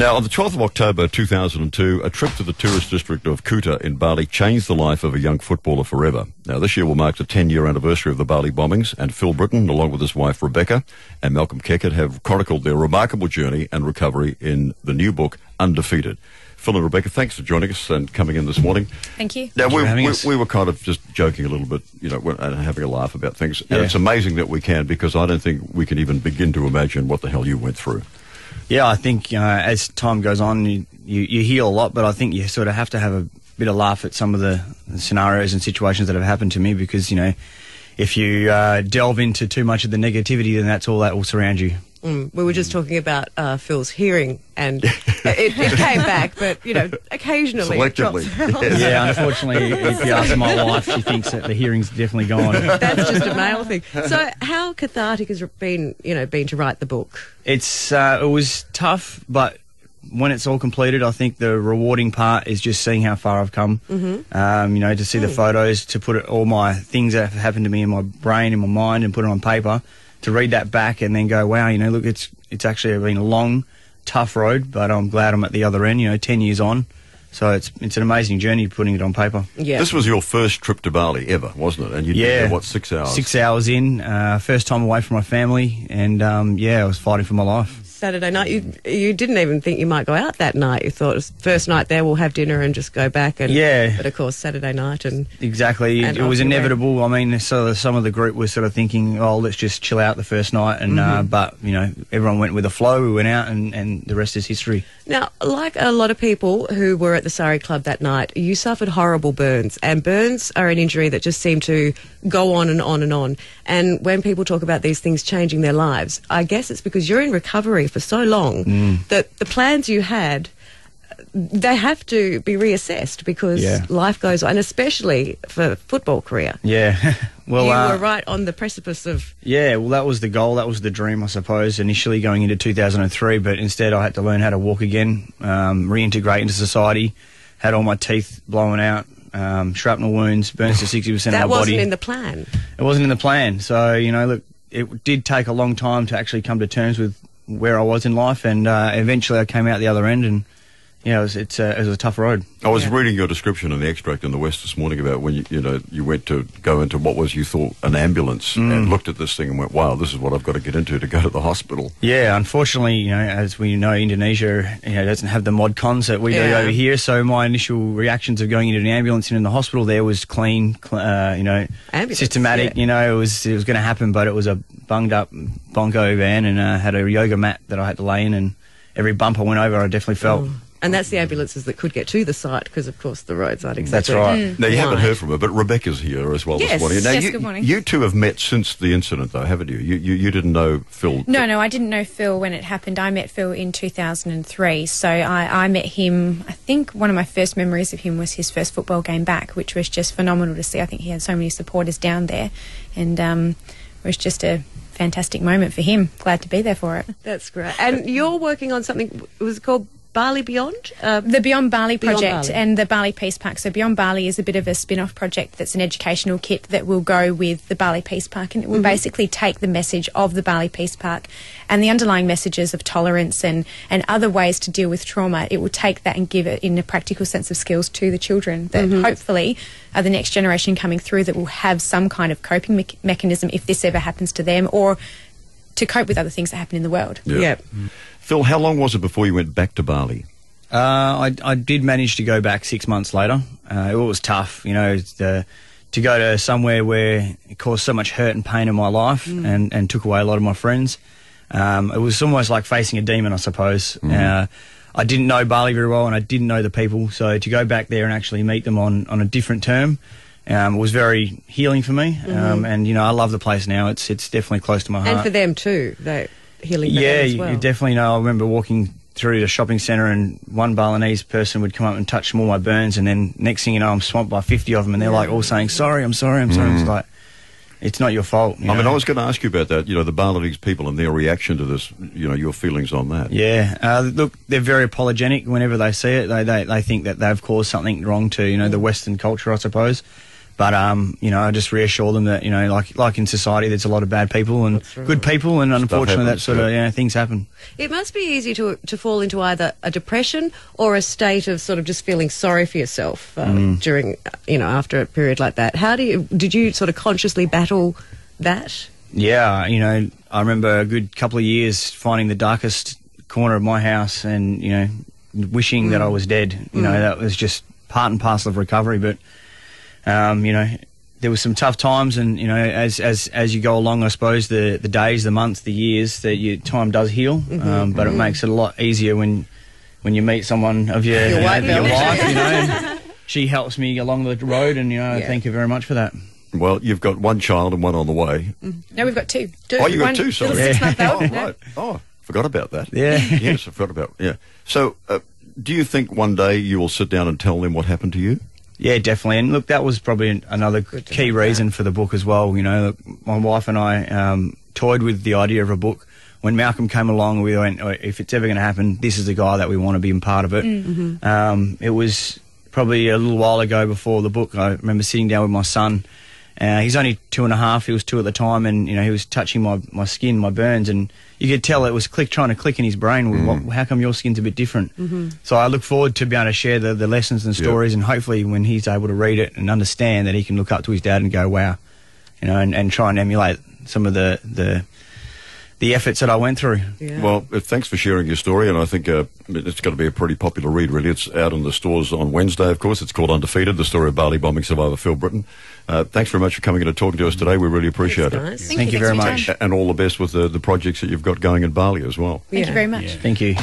Now, on the 12th of October 2002, a trip to the tourist district of Kuta in Bali changed the life of a young footballer forever. Now, this year will mark the 10-year anniversary of the Bali Bombings, and Phil Britten, along with his wife Rebecca and Malcolm Keckett, have chronicled their remarkable journey and recovery in the new book, Undefeated. Phil and Rebecca, thanks for joining us and coming in this morning. Thank you. Now, we were kind of just joking a little bit, and having a laugh about things. And it's amazing that we can, because I don't think we can even begin to imagine what the hell you went through. Yeah, I think as time goes on, you heal a lot, but I think you sort of have to have a bit of laugh at some of the scenarios and situations that have happened to me, because, if you delve into too much of the negativity, then that's all that will surround you. We were just talking about Phil's hearing, and it came back, but, occasionally selectively. It drops out. Yeah, unfortunately, if you ask my wife, she thinks that the hearing's definitely gone. That's just a male thing. So how cathartic has it been, been to write the book? It was tough, but when it's all completed, I think the rewarding part is just seeing how far I've come. To see the photos, to put all my things that have happened to me in my brain, in my mind, and put it on paper, to read that back and then go, wow, look, it's actually been a long, tough road, but I'm glad I'm at the other end, 10 years on. So it's an amazing journey putting it on paper. Yeah. This was your first trip to Bali ever, wasn't it? And you did, what, 6 hours? 6 hours in, first time away from my family, and I was fighting for my life. Saturday night, you didn't even think you might go out that night. You thought it was first night there, we'll have dinner and just go back. And, but of course, Saturday night and exactly, it was inevitable. I mean, so some of the group was sort of thinking, oh, let's just chill out the first night, and but everyone went with the flow. We went out, and the rest is history. Now, like a lot of people who were at the Sari Club that night, you suffered horrible burns, and burns are an injury that just seem to go on and on and on. And when people talk about these things changing their lives, I guess it's because you're in recovery for so long that the plans you had, they have to be reassessed, because life goes on, and especially for football career. Yeah. Well, you were right on the precipice of... Yeah, well, that was the goal, that was the dream, I suppose, initially going into 2003, but instead I had to learn how to walk again, reintegrate into society, had all my teeth blown out, shrapnel wounds, burns to 60% of my body. That wasn't in the plan. It wasn't in the plan. So, look, it did take a long time to actually come to terms with where I was in life, and eventually I came out the other end, and it was a tough road. I was reading your description in the extract in the West this morning about when you went to go into what was, you thought, an ambulance, and looked at this thing and went, wow, this is what I've got to get into to go to the hospital. Yeah, unfortunately, as we know, Indonesia doesn't have the mod cons that we do over here, so my initial reactions of going into an ambulance and in the hospital there was clean, systematic. It was going to happen, but it was a bunged up bonko van, and had a yoga mat that I had to lay in, and every bump I went over I definitely felt. And that's the ambulances that could get to the site, because, of course, the roads aren't exactly... That's right. Now, you haven't heard from her, but Rebecca's here as well this morning. Now, good morning. You two have met since the incident, though, haven't you? You didn't know Phil? No, I didn't know Phil when it happened. I met Phil in 2003. So I met him, I think one of my first memories of him was his first football game back, which was just phenomenal to see. I think he had so many supporters down there, and it was just a fantastic moment for him. Glad to be there for it. That's great. And you're working on something, it was called Bali Beyond? The Beyond Bali project Bali. And the Bali Peace Park. So Beyond Bali is a bit of a spin-off project that's an educational kit that will go with the Bali Peace Park, and it will basically take the message of the Bali Peace Park and the underlying messages of tolerance and other ways to deal with trauma. It will take that and give it in a practical sense of skills to the children that hopefully are the next generation coming through that will have some kind of coping mechanism if this ever happens to them, or to cope with other things that happen in the world. Yeah. Phil, how long was it before you went back to Bali? I did manage to go back 6 months later. It was tough, to go to somewhere where it caused so much hurt and pain in my life and took away a lot of my friends. It was almost like facing a demon, I suppose. I didn't know Bali very well, and I didn't know the people, so to go back there and actually meet them on a different term was very healing for me. And, I love the place now. It's definitely close to my heart. And for them too, they're healing for them as well. You definitely know. I remember walking through the shopping centre, and one Balinese person would come up and touch all my burns, and then next thing you know, I'm swamped by 50 of them, and they're like all saying, sorry, I'm sorry, I'm sorry. It's like, it's not your fault. I mean, I was going to ask you about that, the Balinese people and their reaction to this, your feelings on that. Yeah, look, they're very apologetic whenever they see it. They think that they've caused something wrong to, the Western culture, I suppose. But you know, I just reassure them that, you know, like in society, there's a lot of bad people and good people, and unfortunately, that sort of, you know, things happen. It must be easy to fall into either a depression or a state of sort of just feeling sorry for yourself during, you know, after a period like that. Did you sort of consciously battle that? Yeah, you know, I remember a good couple of years finding the darkest corner of my house and, you know, wishing that I was dead. You know, that was just part and parcel of recovery. But you know, there was some tough times, and you know, as you go along, I suppose the days, the months, the years, that your time does heal. But it makes it a lot easier when you meet someone of your wife, you know, and she helps me along the road, and you know, thank you very much for that. Well, you've got one child and one on the way. No, we've got two. Oh, you've got two, sorry. Little 6-month-old. Oh, right. Oh, forgot about that. Yeah. Yes, I forgot about, yeah. So, do you think one day you will sit down and tell them what happened to you? Yeah, definitely. And look, that was probably another key reason for the book as well. You know, my wife and I toyed with the idea of a book. When Malcolm came along, we went, if it's ever going to happen, this is the guy that we want to be a part of it. It was probably a little while ago before the book. I remember sitting down with my son. He's only 2.5. He was 2 at the time, and you know, he was touching my skin, my burns, and you could tell it was trying to click in his brain. How come your skin's a bit different? So I look forward to being able to share the lessons and stories, and hopefully when he's able to read it and understand, that he can look up to his dad and go, wow, you know, and try and emulate some of the efforts that I went through. Yeah. Well, thanks for sharing your story, and I think it's going to be a pretty popular read, really. It's out in the stores on Wednesday, of course. It's called Undefeated, the story of Bali bombing survivor Phil Britten. Thanks very much for coming in and talking to us today. We really appreciate it. Nice. Thank you very much. And all the best with the projects that you've got going in Bali as well. Thank you very much. Thank you.